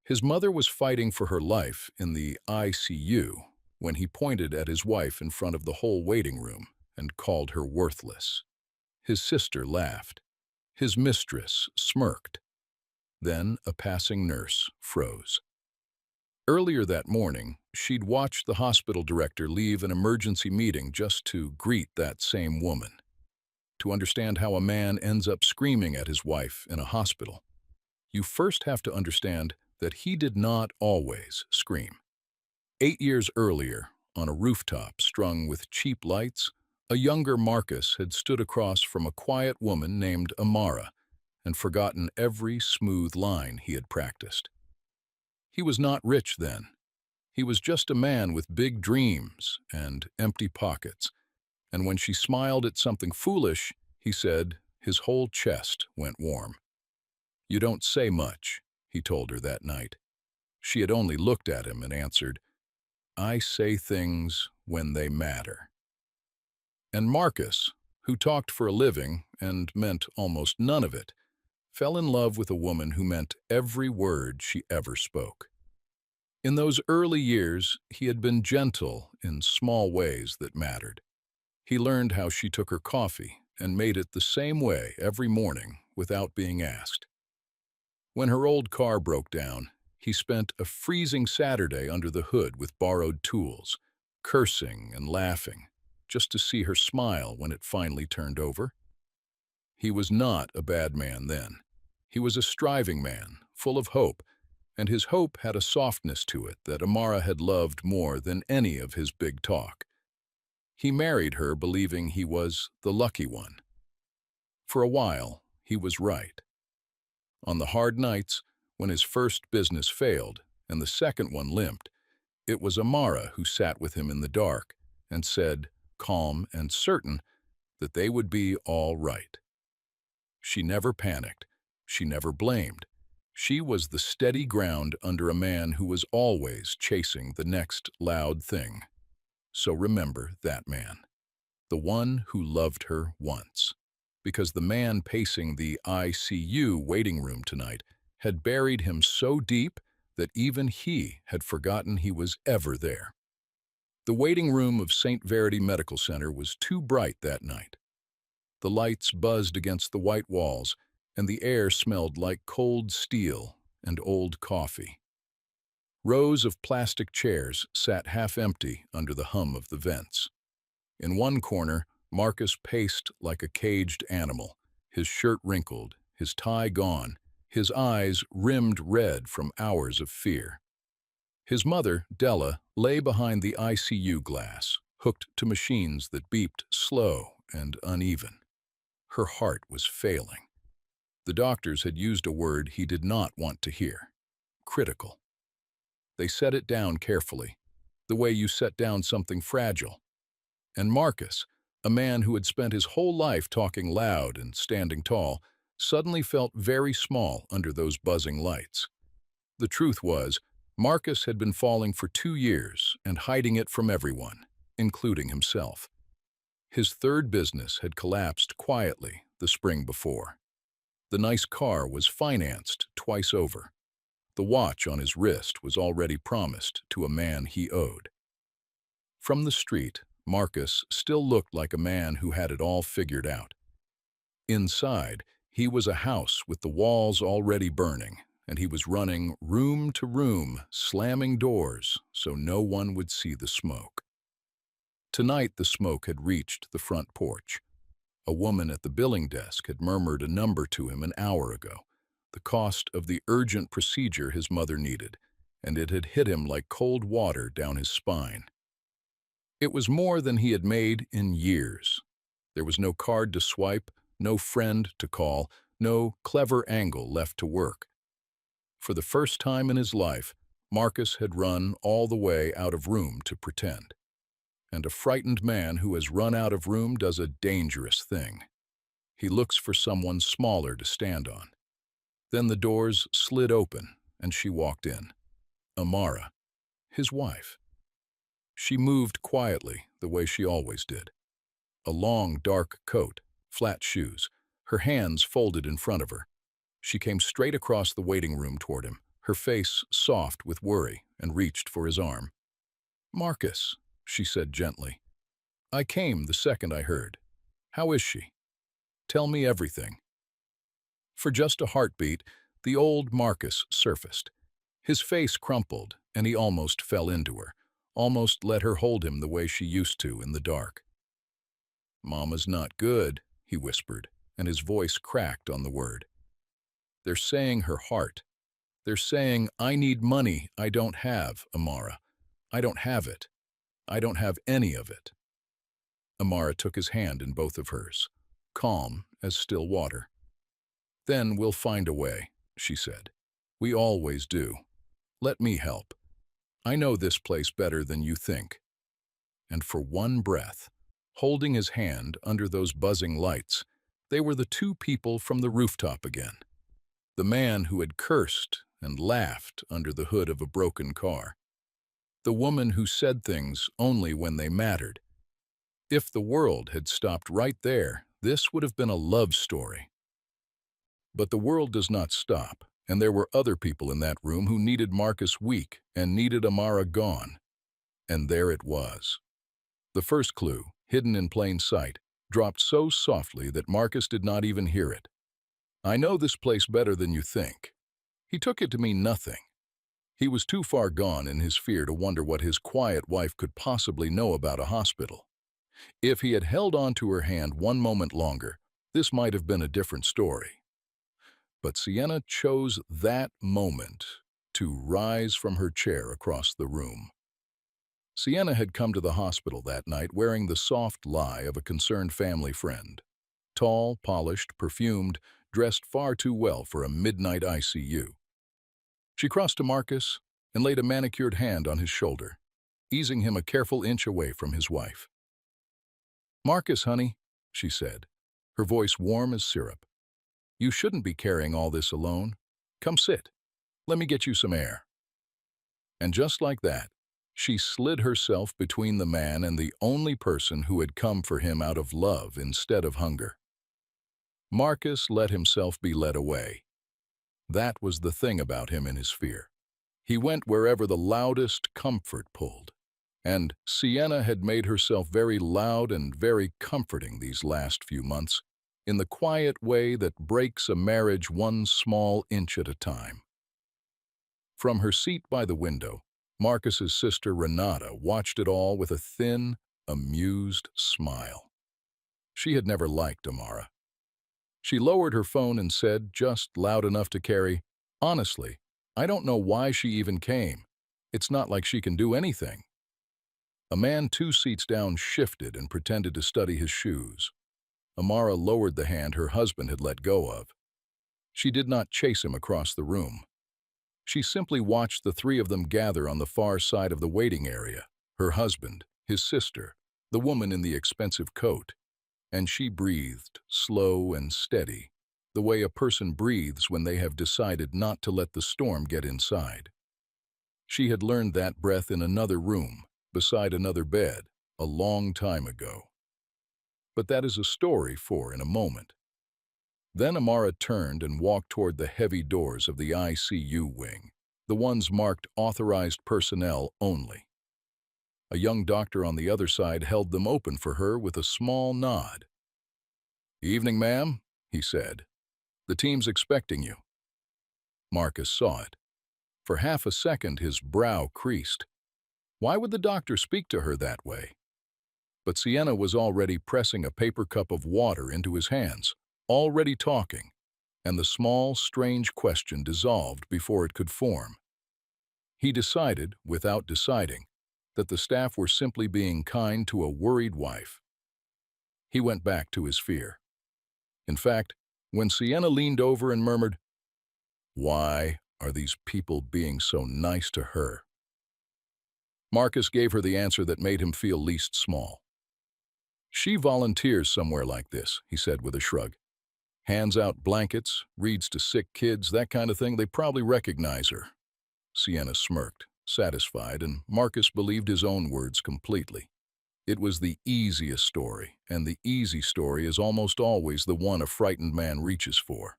His mother was fighting for her life in the ICU when he pointed at his wife in front of the whole waiting room and called her worthless. His sister laughed. His mistress smirked. Then a passing nurse froze. Earlier that morning, she'd watched the hospital director leave an emergency meeting just to greet that same woman. To understand how a man ends up screaming at his wife in a hospital, you first have to understand that he did not always scream. 8 years earlier, on a rooftop strung with cheap lights, a younger Marcus had stood across from a quiet woman named Amara and forgotten every smooth line he had practiced. He was not rich then. He was just a man with big dreams and empty pockets, and when she smiled at something foolish, he said, his whole chest went warm. "You don't say much," he told her that night. She had only looked at him and answered, "I say things when they matter." And Marcus, who talked for a living and meant almost none of it, fell in love with a woman who meant every word she ever spoke. In those early years, he had been gentle in small ways that mattered. He learned how she took her coffee and made it the same way every morning without being asked. When her old car broke down, he spent a freezing Saturday under the hood with borrowed tools, cursing and laughing, just to see her smile when it finally turned over. He was not a bad man then. He was a striving man, full of hope, and his hope had a softness to it that Amara had loved more than any of his big talk. He married her believing he was the lucky one. For a while, he was right. On the hard nights, when his first business failed and the second one limped, it was Amara who sat with him in the dark and said, calm and certain, that they would be all right. She never panicked. She never blamed. She was the steady ground under a man who was always chasing the next loud thing. So remember that man, the one who loved her once, because the man pacing the ICU waiting room tonight had buried him so deep that even he had forgotten he was ever there. The waiting room of St. Verity Medical Center was too bright that night. The lights buzzed against the white walls, and the air smelled like cold steel and old coffee. Rows of plastic chairs sat half-empty under the hum of the vents. In one corner, Marcus paced like a caged animal, his shirt wrinkled, his tie gone, his eyes rimmed red from hours of fear. His mother, Della, lay behind the ICU glass, hooked to machines that beeped slow and uneven. Her heart was failing. The doctors had used a word he did not want to hear: critical. They set it down carefully, the way you set down something fragile. And Marcus, a man who had spent his whole life talking loud and standing tall, suddenly felt very small under those buzzing lights. The truth was, Marcus had been falling for 2 years and hiding it from everyone, including himself. His third business had collapsed quietly the spring before. The nice car was financed twice over. The watch on his wrist was already promised to a man he owed. From the street, Marcus still looked like a man who had it all figured out. Inside, he was a house with the walls already burning, and he was running room to room, slamming doors so no one would see the smoke. Tonight the smoke had reached the front porch. A woman at the billing desk had murmured a number to him an hour ago, the cost of the urgent procedure his mother needed, and it had hit him like cold water down his spine. It was more than he had made in years. There was no card to swipe, no friend to call, no clever angle left to work. For the first time in his life, Marcus had run all the way out of room to pretend. And a frightened man who has run out of room does a dangerous thing. He looks for someone smaller to stand on. Then the doors slid open, and she walked in. Amara, his wife. She moved quietly, the way she always did. A long, dark coat, flat shoes, her hands folded in front of her. She came straight across the waiting room toward him, her face soft with worry, and reached for his arm. "Marcus," she said gently. "I came the second I heard. How is she? Tell me everything." For just a heartbeat, the old Marcus surfaced. His face crumpled, and he almost fell into her, almost let her hold him the way she used to in the dark. "Mama's not good," he whispered, and his voice cracked on the word. "They're saying her heart. They're saying, I need money I don't have, Amara. I don't have it. I don't have any of it." Amara took his hand in both of hers, calm as still water. "Then we'll find a way," she said. "We always do. Let me help. I know this place better than you think." And for one breath, holding his hand under those buzzing lights, they were the two people from the rooftop again. The man who had cursed and laughed under the hood of a broken car. The woman who said things only when they mattered. If the world had stopped right there, this would have been a love story. But the world does not stop, and there were other people in that room who needed Marcus weak and needed Amara gone. And there it was. The first clue, hidden in plain sight, dropped so softly that Marcus did not even hear it. "I know this place better than you think." He took it to mean nothing. He was too far gone in his fear to wonder what his quiet wife could possibly know about a hospital. If he had held on to her hand one moment longer, this might have been a different story. But Sienna chose that moment to rise from her chair across the room. Sienna had come to the hospital that night wearing the soft lie of a concerned family friend. Tall, polished, perfumed, dressed far too well for a midnight ICU. She crossed to Marcus and laid a manicured hand on his shoulder, easing him a careful inch away from his wife. "Marcus, honey," she said, her voice warm as syrup. "You shouldn't be carrying all this alone. Come sit. Let me get you some air." And just like that, she slid herself between the man and the only person who had come for him out of love instead of hunger. Marcus let himself be led away. That was the thing about him in his fear. He went wherever the loudest comfort pulled. And Sienna had made herself very loud and very comforting these last few months, in the quiet way that breaks a marriage one small inch at a time. From her seat by the window, Marcus's sister Renata watched it all with a thin, amused smile. She had never liked Amara. She lowered her phone and said, just loud enough to carry, "Honestly, I don't know why she even came. It's not like she can do anything." A man 2 seats down shifted and pretended to study his shoes. Amara lowered the hand her husband had let go of. She did not chase him across the room. She simply watched the 3 of them gather on the far side of the waiting area, her husband, his sister, the woman in the expensive coat, and she breathed, slow and steady, the way a person breathes when they have decided not to let the storm get inside. She had learned that breath in another room, beside another bed, a long time ago. But that is a story for in a moment. Then Amara turned and walked toward the heavy doors of the ICU wing, the ones marked authorized personnel only. A young doctor on the other side held them open for her with a small nod. "Evening, ma'am," he said. "The team's expecting you." Marcus saw it. For half a second his brow creased. Why would the doctor speak to her that way? But Sienna was already pressing a paper cup of water into his hands, already talking, and the small, strange question dissolved before it could form. He decided, without deciding, that the staff were simply being kind to a worried wife. He went back to his fear. In fact, when Sienna leaned over and murmured, "Why are these people being so nice to her?" Marcus gave her the answer that made him feel least small. "She volunteers somewhere like this," he said with a shrug. "Hands out blankets, reads to sick kids, that kind of thing. They probably recognize her." Sienna smirked, satisfied, and Marcus believed his own words completely. It was the easiest story, and the easy story is almost always the one a frightened man reaches for.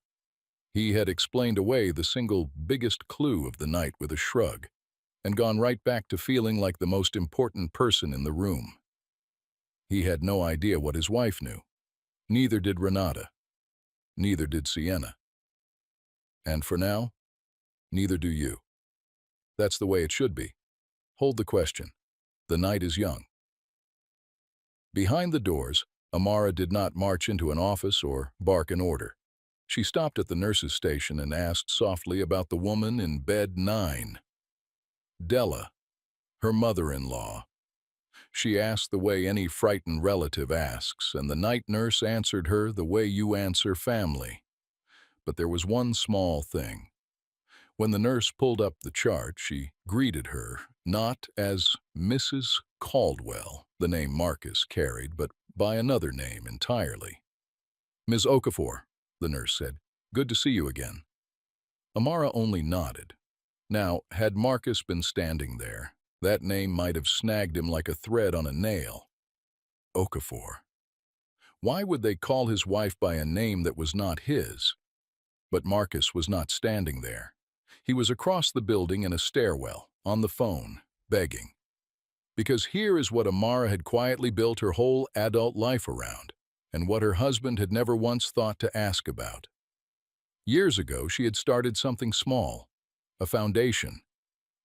He had explained away the single biggest clue of the night with a shrug, and gone right back to feeling like the most important person in the room. He had no idea what his wife knew. Neither did Renata. Neither did Sienna. And for now, neither do you. That's the way it should be. Hold the question. The night is young. Behind the doors, Amara did not march into an office or bark an order. She stopped at the nurse's station and asked softly about the woman in bed 9. Della, her mother-in-law. She asked the way any frightened relative asks, and the night nurse answered her the way you answer family. But there was one small thing. When the nurse pulled up the chart, she greeted her not as Mrs. Caldwell, the name Marcus carried, but by another name entirely. "Ms. Okafor," the nurse said. "Good to see you again." Amara only nodded. Now, had Marcus been standing there, that name might have snagged him like a thread on a nail. Okafor. Why would they call his wife by a name that was not his? But Marcus was not standing there. He was across the building in a stairwell, on the phone, begging. Because here is what Amara had quietly built her whole adult life around, and what her husband had never once thought to ask about. Years ago, she had started something small, a foundation.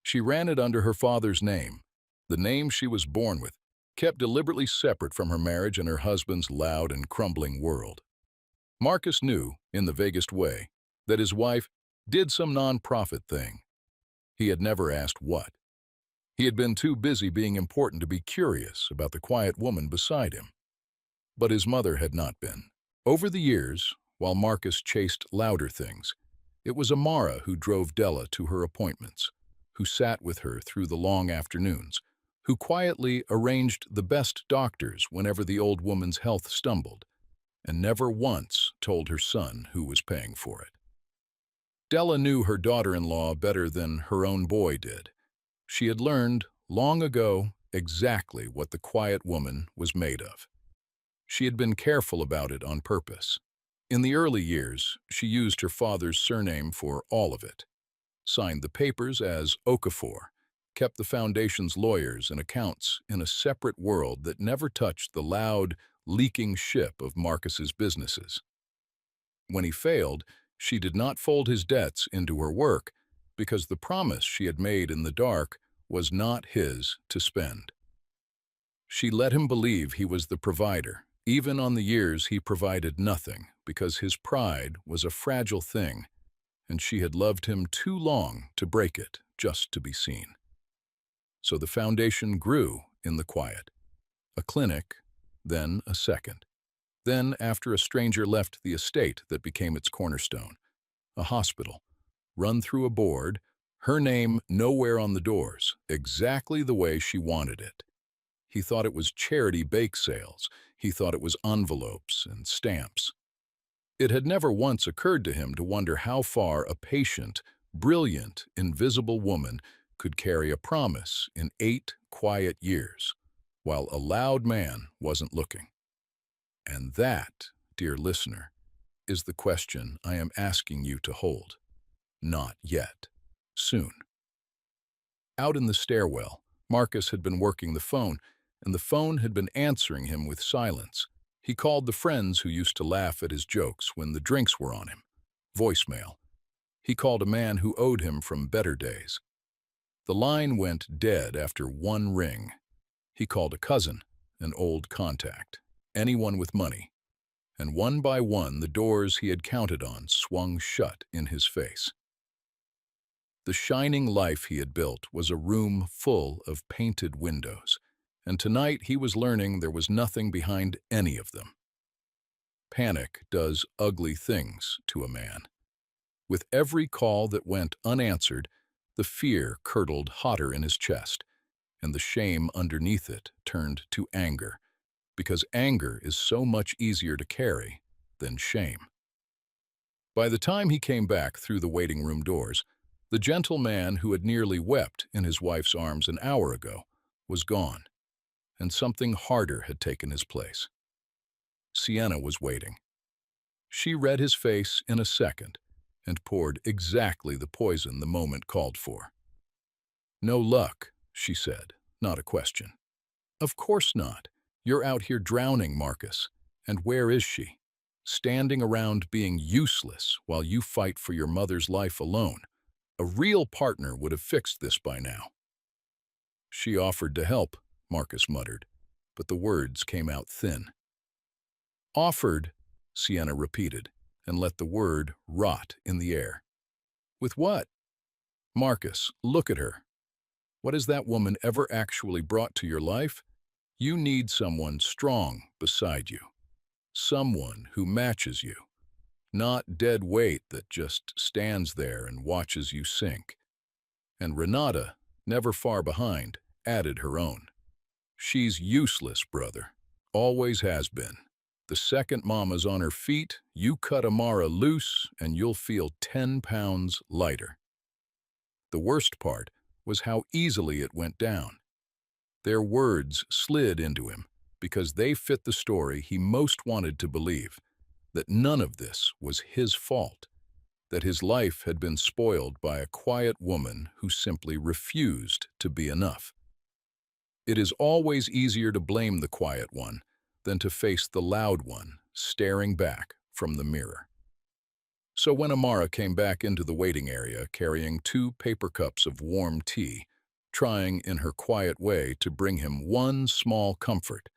She ran it under her father's name, the name she was born with, kept deliberately separate from her marriage and her husband's loud and crumbling world. Marcus knew, in the vaguest way, that his wife did some non-profit thing. He had never asked what. He had been too busy being important to be curious about the quiet woman beside him. But his mother had not been. Over the years, while Marcus chased louder things, it was Amara who drove Della to her appointments, who sat with her through the long afternoons, who quietly arranged the best doctors whenever the old woman's health stumbled, and never once told her son who was paying for it. Della knew her daughter-in-law better than her own boy did. She had learned, long ago, exactly what the quiet woman was made of. She had been careful about it on purpose. In the early years, she used her father's surname for all of it, signed the papers as Okafor, kept the foundation's lawyers and accounts in a separate world that never touched the loud, leaking ship of Marcus's businesses. When he failed, she did not fold his debts into her work because the promise she had made in the dark was not his to spend. She let him believe he was the provider, even on the years he provided nothing, because his pride was a fragile thing, and she had loved him too long to break it just to be seen. So the foundation grew in the quiet. A clinic, then a second. Then, after a stranger left the estate that became its cornerstone, a hospital, run through a board, her name nowhere on the doors, exactly the way she wanted it. He thought it was charity bake sales. He thought it was envelopes and stamps. It had never once occurred to him to wonder how far a patient, brilliant, invisible woman could carry a promise in 8 quiet years, while a loud man wasn't looking. And that, dear listener, is the question I am asking you to hold. Not yet. Soon. Out in the stairwell, Marcus had been working the phone, and the phone had been answering him with silence. He called the friends who used to laugh at his jokes when the drinks were on him. Voicemail. He called a man who owed him from better days. The line went dead after 1 ring. He called a cousin, an old contact, anyone with money. And one by one, the doors he had counted on swung shut in his face. The shining life he had built was a room full of painted windows, and tonight he was learning there was nothing behind any of them. Panic does ugly things to a man. With every call that went unanswered, the fear curdled hotter in his chest, and the shame underneath it turned to anger, because anger is so much easier to carry than shame. By the time he came back through the waiting room doors, the gentle man who had nearly wept in his wife's arms an hour ago was gone, and something harder had taken his place. Sienna was waiting. She read his face in a second, and poured exactly the poison the moment called for. "No luck," she said, not a question. "Of course not. You're out here drowning, Marcus. And where is she? Standing around being useless while you fight for your mother's life alone. A real partner would have fixed this by now." "She offered to help," Marcus muttered, but the words came out thin. "Offered," Sienna repeated, and let the word rot in the air. "With what? Marcus, look at her. What has that woman ever actually brought to your life? You need someone strong beside you. Someone who matches you. Not dead weight that just stands there and watches you sink." And Renata, never far behind, added her own. "She's useless, brother. Always has been. The second Mama's on her feet, you cut Amara loose and you'll feel 10 pounds lighter." The worst part was how easily it went down. Their words slid into him because they fit the story he most wanted to believe, that none of this was his fault, that his life had been spoiled by a quiet woman who simply refused to be enough. It is always easier to blame the quiet one than to face the loud one staring back from the mirror. So when Amara came back into the waiting area carrying 2 paper cups of warm tea, trying in her quiet way to bring him one small comfort,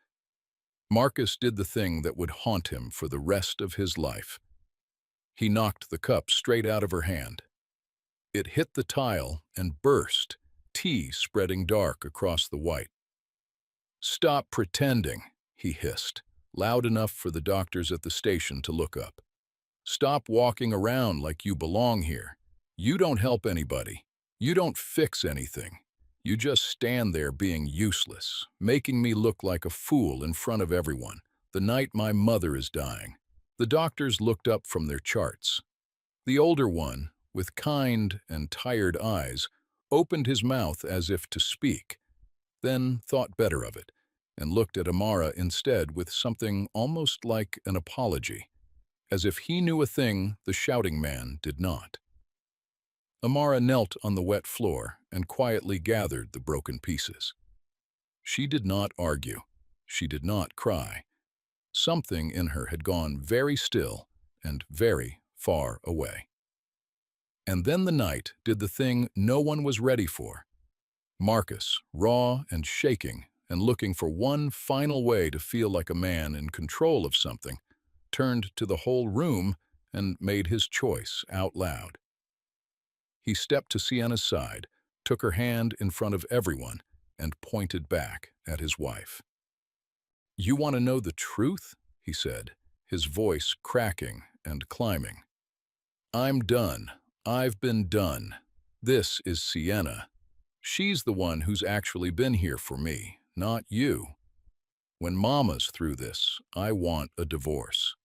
Marcus did the thing that would haunt him for the rest of his life. He knocked the cup straight out of her hand. It hit the tile and burst, tea spreading dark across the white. "Stop pretending," he hissed, loud enough for the doctors at the station to look up. "Stop walking around like you belong here. You don't help anybody. You don't fix anything. You just stand there being useless, making me look like a fool in front of everyone, the night my mother is dying." The doctors looked up from their charts. The older one, with kind and tired eyes, opened his mouth as if to speak, then thought better of it, and looked at Amara instead with something almost like an apology, as if he knew a thing the shouting man did not. Amara knelt on the wet floor and quietly gathered the broken pieces. She did not argue. She did not cry. Something in her had gone very still and very far away. And then the night did the thing no one was ready for. Marcus, raw and shaking and looking for one final way to feel like a man in control of something, turned to the whole room and made his choice out loud. He stepped to Sienna's side, took her hand in front of everyone, and pointed back at his wife. "You want to know the truth?" he said, his voice cracking and climbing. "I'm done. I've been done. This is Sienna. She's the one who's actually been here for me, not you. When Mama's through this, I want a divorce.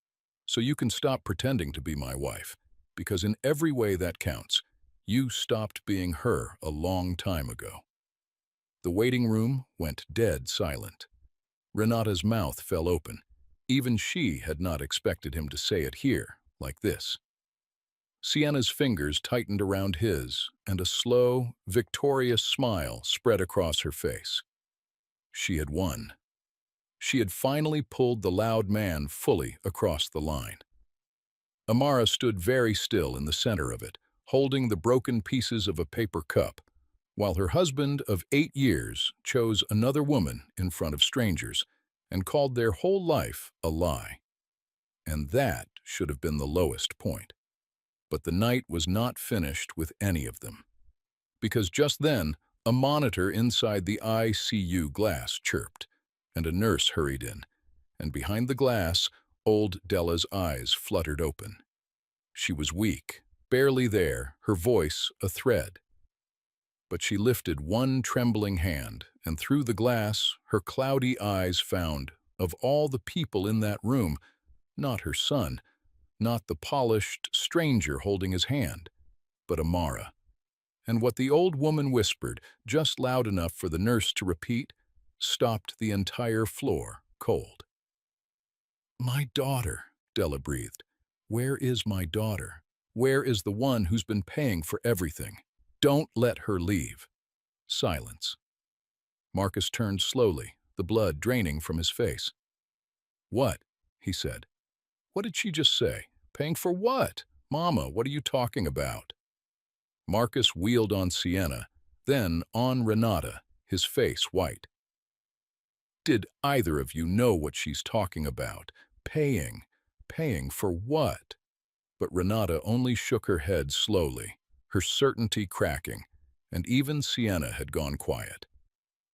So you can stop pretending to be my wife, because in every way that counts, you stopped being her a long time ago." The waiting room went dead silent. Renata's mouth fell open. Even she had not expected him to say it here, like this. Sienna's fingers tightened around his, and a slow, victorious smile spread across her face. She had won. She had finally pulled the loud man fully across the line. Amara stood very still in the center of it, holding the broken pieces of a paper cup, while her husband of 8 years chose another woman in front of strangers and called their whole life a lie. And that should have been the lowest point. But the night was not finished with any of them. Because just then, a monitor inside the ICU glass chirped, and a nurse hurried in, and behind the glass, old Della's eyes fluttered open. She was weak, barely there, her voice a thread. But she lifted one trembling hand, and through the glass, her cloudy eyes found, of all the people in that room, not her son, not the polished stranger holding his hand, but Amara. And what the old woman whispered, just loud enough for the nurse to repeat, stopped the entire floor cold. "My daughter," Della breathed. "Where is my daughter? Where is the one who's been paying for everything? Don't let her leave. Silence. Marcus turned slowly, the blood draining from his face. What? He said. What did she just say? Paying for what? Mama, what are you talking about? Marcus wheeled on Sienna, then on Renata, his face white. Did either of you know what she's talking about? Paying. Paying for what? But Renata only shook her head slowly, her certainty cracking, and even Sienna had gone quiet.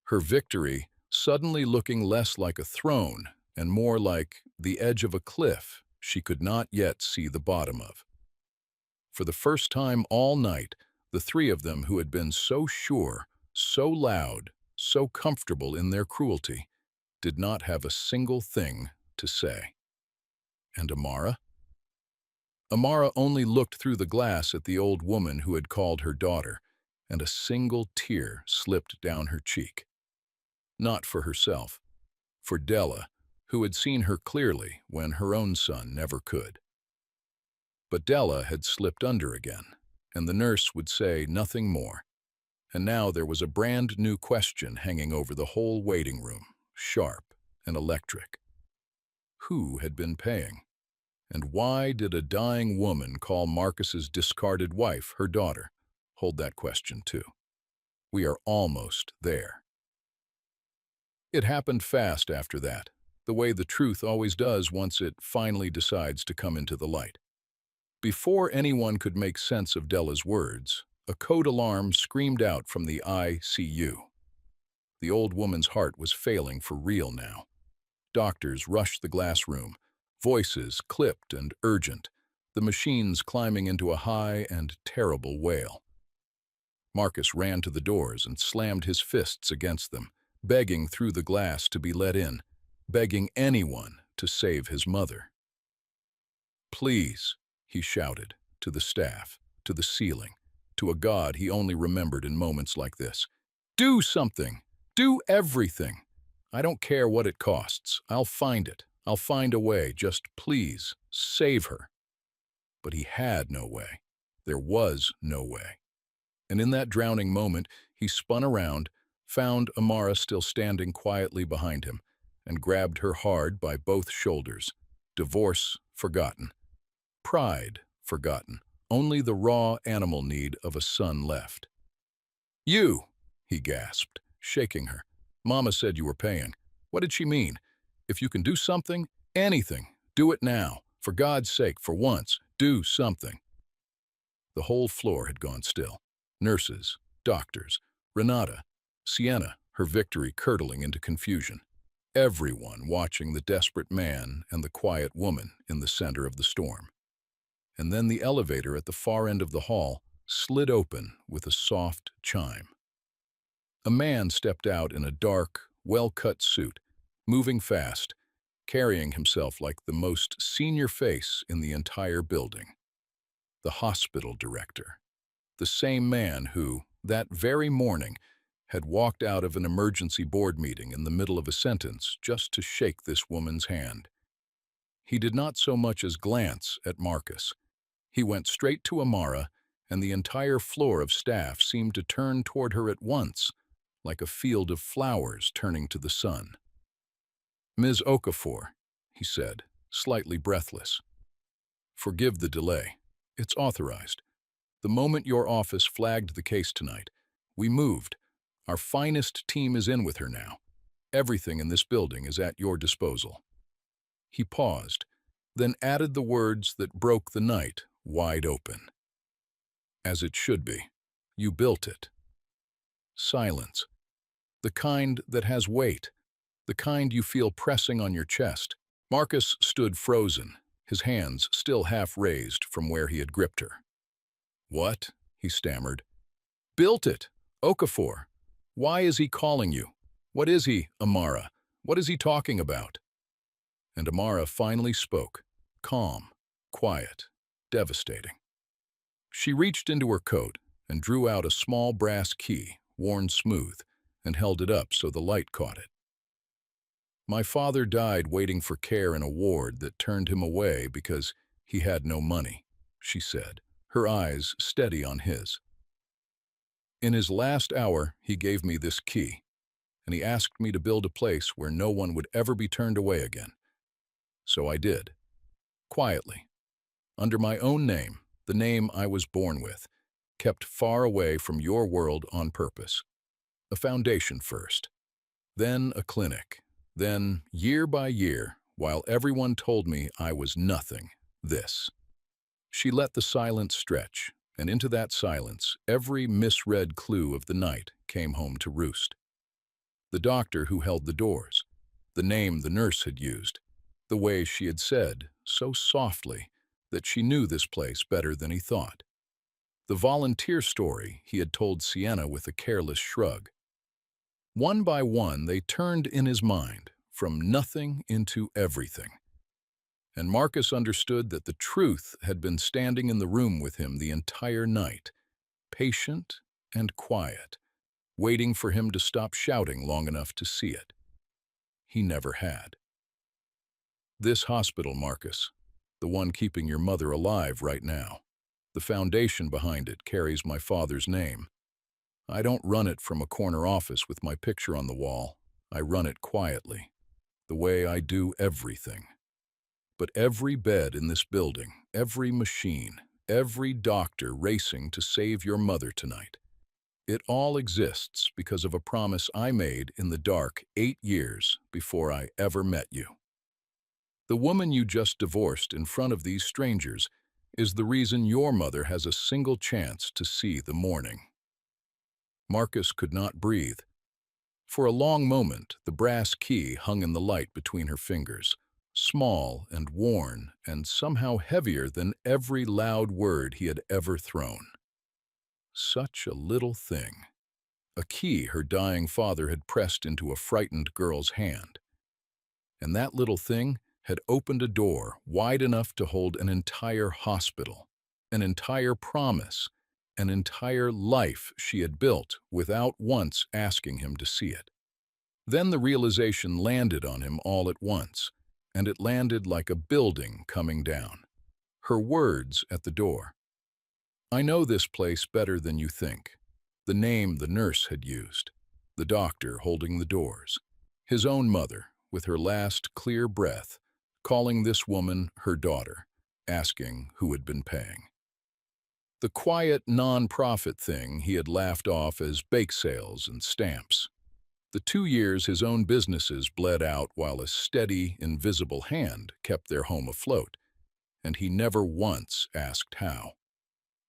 Her victory suddenly looking less like a throne and more like the edge of a cliff she could not yet see the bottom of. For the first time all night, the three of them who had been so sure, so loud, so comfortable in their cruelty, did not have a single thing to say. And Amara? Amara only looked through the glass at the old woman who had called her daughter, and a single tear slipped down her cheek. Not for herself, for Della, who had seen her clearly when her own son never could. But Della had slipped under again, and the nurse would say nothing more. And now there was a brand new question hanging over the whole waiting room, sharp and electric. Who had been paying? And why did a dying woman call Marcus's discarded wife her daughter? Hold that question too. We are almost there. It happened fast after that, the way the truth always does once it finally decides to come into the light. Before anyone could make sense of Della's words, a code alarm screamed out from the ICU. The old woman's heart was failing for real now. Doctors rushed the glass room, voices clipped and urgent, the machines climbing into a high and terrible wail. Marcus ran to the doors and slammed his fists against them, begging through the glass to be let in, begging anyone to save his mother. Please, he shouted, to the staff, to the ceiling, to a God he only remembered in moments like this. Do something! Do everything! I don't care what it costs. I'll find it. I'll find a way. Just please, save her. But he had no way. There was no way. And in that drowning moment, he spun around, found Amara still standing quietly behind him, and grabbed her hard by both shoulders. Divorce forgotten. Pride forgotten. Only the raw animal need of a son left. You, he gasped, shaking her. Mama said you were paying. What did she mean? If you can do something, anything, do it now. For God's sake, for once, do something. The whole floor had gone still. Nurses, doctors, Renata, Sienna, her victory curdling into confusion. Everyone watching the desperate man and the quiet woman in the center of the storm. And then the elevator at the far end of the hall slid open with a soft chime. A man stepped out in a dark, well-cut suit, moving fast, carrying himself like the most senior face in the entire building. The hospital director. The same man who, that very morning, had walked out of an emergency board meeting in the middle of a sentence just to shake this woman's hand. He did not so much as glance at Marcus. He went straight to Amara, and the entire floor of staff seemed to turn toward her at once, like a field of flowers turning to the sun. Ms. Okafor, he said, slightly breathless. Forgive the delay. It's authorized. The moment your office flagged the case tonight, we moved. Our finest team is in with her now. Everything in this building is at your disposal. He paused, then added the words that broke the night wide open. As it should be. You built it. Silence. The kind that has weight. The kind you feel pressing on your chest. Marcus stood frozen, his hands still half raised from where he had gripped her. What? He stammered. Built it. Okafor. Why is he calling you? What is he, Amara? What is he talking about? And Amara finally spoke, calm, quiet, devastating. She reached into her coat and drew out a small brass key, worn smooth, and held it up so the light caught it. My father died waiting for care in a ward that turned him away because he had no money, she said, her eyes steady on his. In his last hour, he gave me this key, and he asked me to build a place where no one would ever be turned away again. So I did, quietly, under my own name, the name I was born with, kept far away from your world on purpose. A foundation first, then a clinic, then, year by year, while everyone told me I was nothing, this. She let the silence stretch, and into that silence, every misread clue of the night came home to roost. The doctor who held the doors, the name the nurse had used, the way she had said, so softly, that she knew this place better than he thought. The volunteer story he had told Sienna with a careless shrug. One by one, they turned in his mind, from nothing into everything. And Marcus understood that the truth had been standing in the room with him the entire night, patient and quiet, waiting for him to stop shouting long enough to see it. He never had. This hospital, Marcus, the one keeping your mother alive right now, the foundation behind it carries my father's name. I don't run it from a corner office with my picture on the wall. I run it quietly, the way I do everything. But every bed in this building, every machine, every doctor racing to save your mother tonight, it all exists because of a promise I made in the dark 8 years before I ever met you. The woman you just divorced in front of these strangers is the reason your mother has a single chance to see the morning. Marcus could not breathe. For a long moment, the brass key hung in the light between her fingers, small and worn and somehow heavier than every loud word he had ever thrown. Such a little thing. A key her dying father had pressed into a frightened girl's hand. And that little thing had opened a door wide enough to hold an entire hospital, an entire promise, an entire life she had built without once asking him to see it. Then the realization landed on him all at once, and it landed like a building coming down. Her words at the door. I know this place better than you think. The name the nurse had used, the doctor holding the doors, his own mother, with her last clear breath, calling this woman her daughter, asking who had been paying. The quiet, non-profit thing he had laughed off as bake sales and stamps. The 2 years his own businesses bled out while a steady, invisible hand kept their home afloat, and he never once asked how.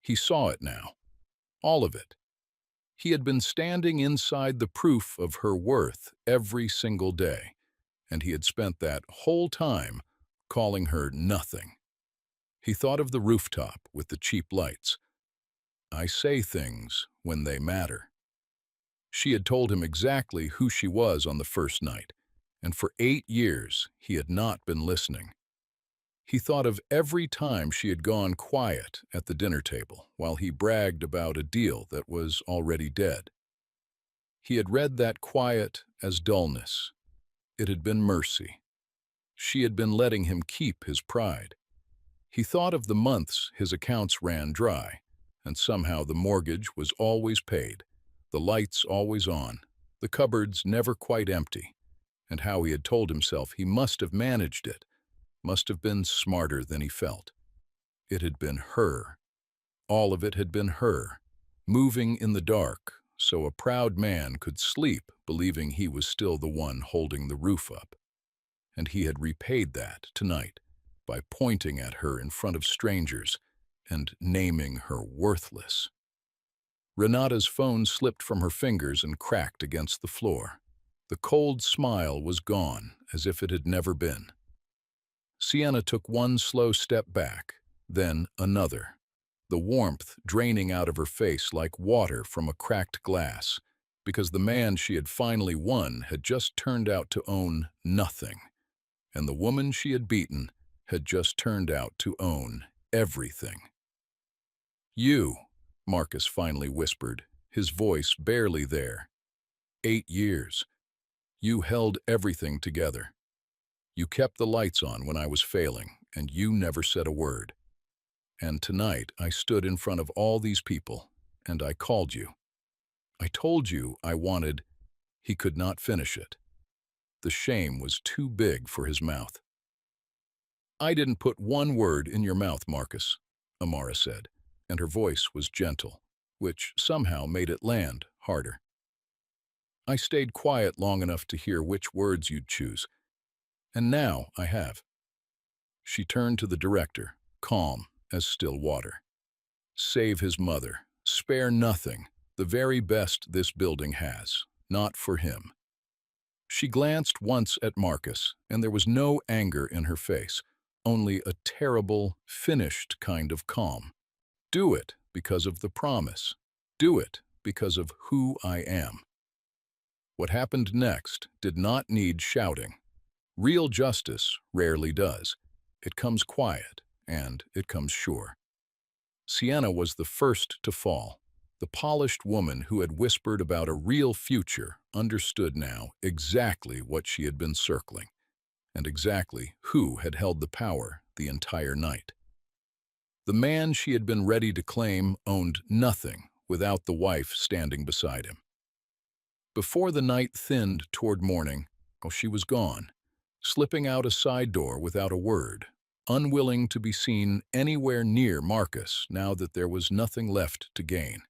He saw it now, all of it. He had been standing inside the proof of her worth every single day, and he had spent that whole time calling her nothing. He thought of the rooftop with the cheap lights. I say things when they matter. She had told him exactly who she was on the first night, and for 8 years he had not been listening. He thought of every time she had gone quiet at the dinner table while he bragged about a deal that was already dead. He had read that quiet as dullness. It had been mercy. She had been letting him keep his pride. He thought of the months his accounts ran dry, and somehow the mortgage was always paid, the lights always on, the cupboards never quite empty, and how he had told himself he must have managed it, must have been smarter than he felt. It had been her. All of it had been her, moving in the dark, so a proud man could sleep believing he was still the one holding the roof up. And he had repaid that tonight by pointing at her in front of strangers and naming her worthless. Renata's phone slipped from her fingers and cracked against the floor. The cold smile was gone, as if it had never been. Sienna took one slow step back, then another, the warmth draining out of her face like water from a cracked glass, because the man she had finally won had just turned out to own nothing, and the woman she had beaten had just turned out to own everything. You, Marcus finally whispered, his voice barely there. 8 years. You held everything together. You kept the lights on when I was failing, and you never said a word. And tonight I stood in front of all these people, and I called you. I told you I wanted—" He could not finish it. The shame was too big for his mouth. "I didn't put one word in your mouth, Marcus," Amara said, and her voice was gentle, which somehow made it land harder. "I stayed quiet long enough to hear which words you'd choose, and now I have." She turned to the director, calm as still water. "Save his mother. Spare nothing. The very best this building has. Not for him." She glanced once at Marcus, and there was no anger in her face, only a terrible, finished kind of calm. "Do it because of the promise. Do it because of who I am." What happened next did not need shouting. Real justice rarely does. It comes quiet, and it comes sure. Sienna was the first to fall. The polished woman who had whispered about a real future understood now exactly what she had been circling, and exactly who had held the power the entire night. The man she had been ready to claim owned nothing without the wife standing beside him. Before the night thinned toward morning, she was gone, slipping out a side door without a word, unwilling to be seen anywhere near Marcus now that there was nothing left to gain.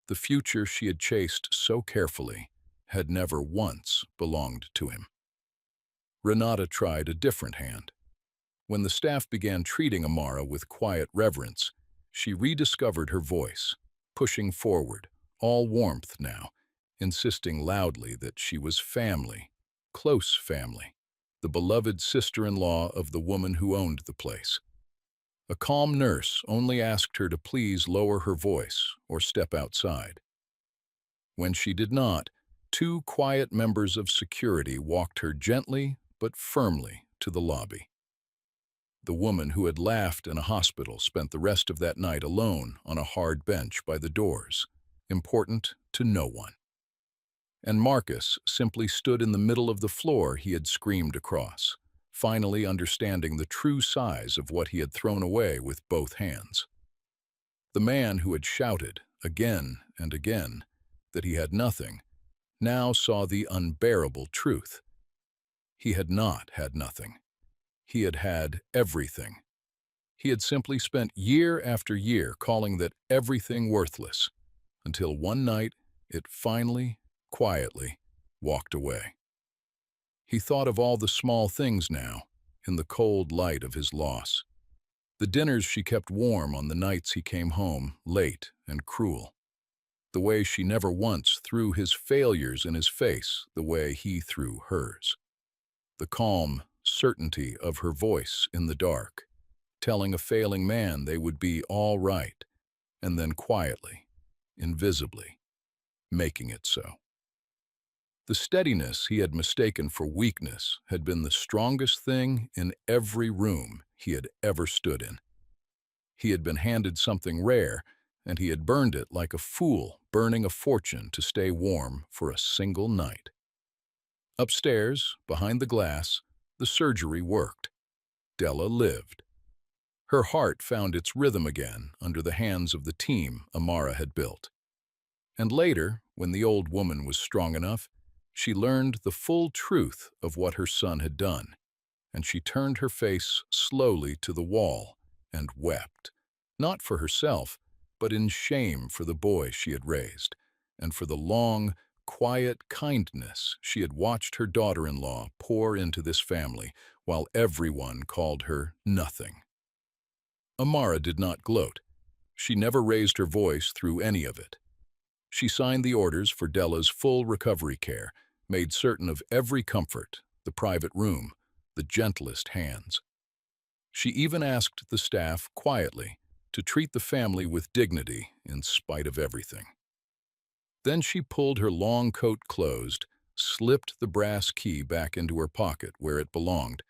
The future she had chased so carefully had never once belonged to him. Renata tried a different hand. When the staff began treating Amara with quiet reverence, she rediscovered her voice, pushing forward, all warmth now, insisting loudly that she was family, close family, the beloved sister-in-law of the woman who owned the place. A calm nurse only asked her to please lower her voice or step outside. When she did not, two quiet members of security walked her gently but firmly to the lobby. The woman who had laughed in a hospital spent the rest of that night alone on a hard bench by the doors, important to no one. And Marcus simply stood in the middle of the floor he had screamed across, finally understanding the true size of what he had thrown away with both hands. The man who had shouted, again and again, that he had nothing, now saw the unbearable truth. He had not had nothing. He had had everything. He had simply spent year after year calling that everything worthless, until one night it finally, quietly, walked away. He thought of all the small things now, in the cold light of his loss. The dinners she kept warm on the nights he came home, late and cruel. The way she never once threw his failures in his face the way he threw hers. The calm certainty of her voice in the dark, telling a failing man they would be all right, and then quietly, invisibly, making it so. The steadiness he had mistaken for weakness had been the strongest thing in every room he had ever stood in. He had been handed something rare, and he had burned it like a fool burning a fortune to stay warm for a single night. Upstairs, behind the glass, the surgery worked. Della lived. Her heart found its rhythm again under the hands of the team Amara had built. And later, when the old woman was strong enough, she learned the full truth of what her son had done, and she turned her face slowly to the wall and wept, not for herself, but in shame for the boy she had raised, and for the long, quiet kindness she had watched her daughter-in-law pour into this family while everyone called her nothing. Amara did not gloat. She never raised her voice through any of it. She signed the orders for Della's full recovery care, made certain of every comfort, the private room, the gentlest hands. She even asked the staff quietly to treat the family with dignity in spite of everything. Then she pulled her long coat closed, slipped the brass key back into her pocket where it belonged,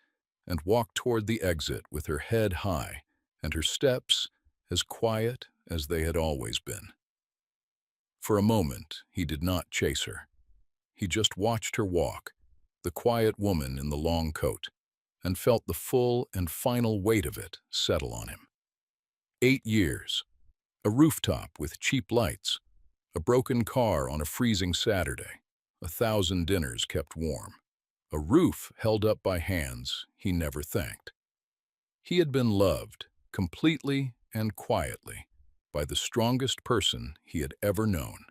and walked toward the exit with her head high and her steps as quiet as they had always been. For a moment, he did not chase her. He just watched her walk, the quiet woman in the long coat, and felt the full and final weight of it settle on him. 8 years. A rooftop with cheap lights. A broken car on a freezing Saturday. 1,000 dinners kept warm. A roof held up by hands he never thanked. He had been loved, completely and quietly, by the strongest person he had ever known.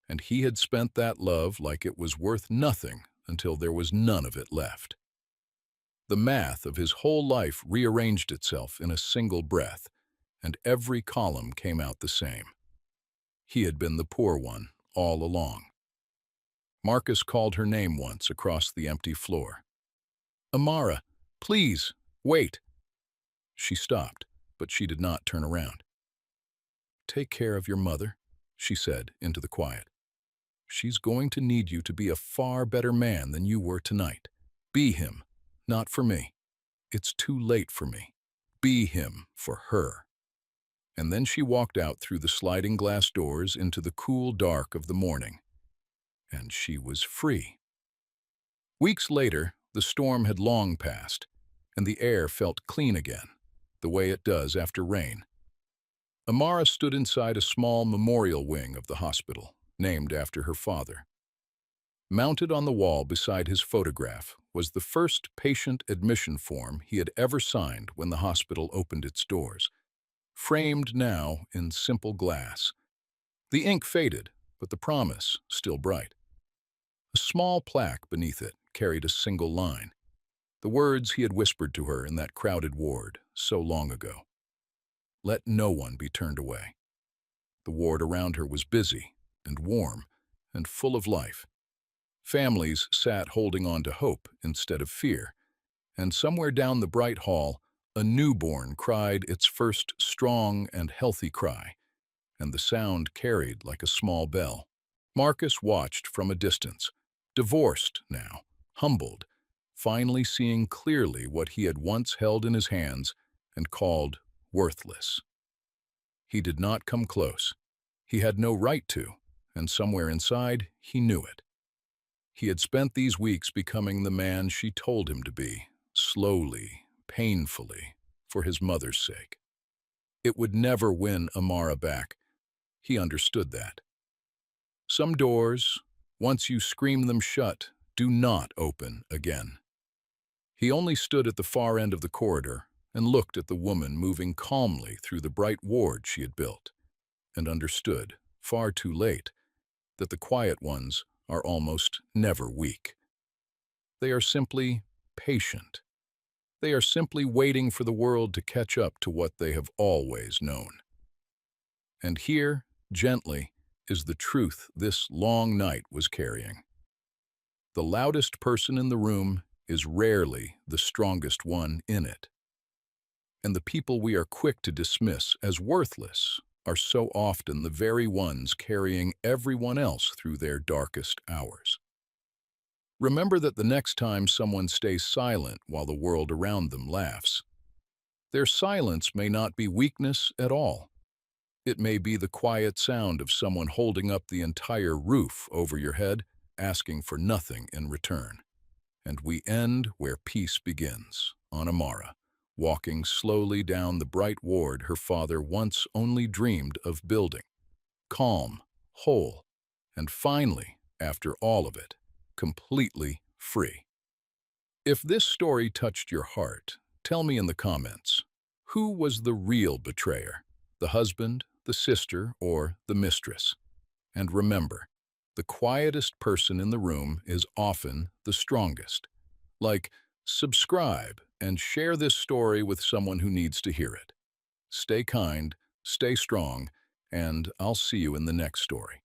And he had spent that love like it was worth nothing until there was none of it left. The math of his whole life rearranged itself in a single breath, and every column came out the same. He had been the poor one all along. Marcus called her name once across the empty floor. "Amara, please, wait." She stopped, but she did not turn around. "Take care of your mother," she said into the quiet. "She's going to need you to be a far better man than you were tonight. Be him, not for me. It's too late for me. Be him for her." And then she walked out through the sliding glass doors into the cool dark of the morning. And she was free. Weeks later, the storm had long passed, and the air felt clean again, the way it does after rain. Amara stood inside a small memorial wing of the hospital, named after her father. Mounted on the wall beside his photograph was the first patient admission form he had ever signed when the hospital opened its doors, framed now in simple glass. The ink faded, but the promise still bright. A small plaque beneath it carried a single line, the words he had whispered to her in that crowded ward so long ago. Let no one be turned away. The ward around her was busy and warm and full of life. Families sat holding on to hope instead of fear, and somewhere down the bright hall, a newborn cried its first strong and healthy cry, and the sound carried like a small bell. Marcus watched from a distance, divorced now, humbled, finally seeing clearly what he had once held in his hands and called worthless. He did not come close. He had no right to, and somewhere inside, he knew it. He had spent these weeks becoming the man she told him to be, slowly, painfully, for his mother's sake. It would never win Amara back. He understood that. Some doors, once you scream them shut, do not open again. He only stood at the far end of the corridor and looked at the woman moving calmly through the bright ward she had built, and understood, far too late, that the quiet ones are almost never weak. They are simply patient. They are simply waiting for the world to catch up to what they have always known. And here, gently, is the truth this long night was carrying. The loudest person in the room is rarely the strongest one in it. And the people we are quick to dismiss as worthless are so often the very ones carrying everyone else through their darkest hours. Remember that the next time someone stays silent while the world around them laughs, their silence may not be weakness at all. It may be the quiet sound of someone holding up the entire roof over your head, asking for nothing in return. And we end where peace begins, on Amara, walking slowly down the bright ward her father once only dreamed of building. Calm, whole, and finally, after all of it, completely free. If this story touched your heart, tell me in the comments, who was the real betrayer? The husband, the sister, or the mistress? And remember, the quietest person in the room is often the strongest. Like, subscribe and share this story with someone who needs to hear it. Stay kind, stay strong, and I'll see you in the next story.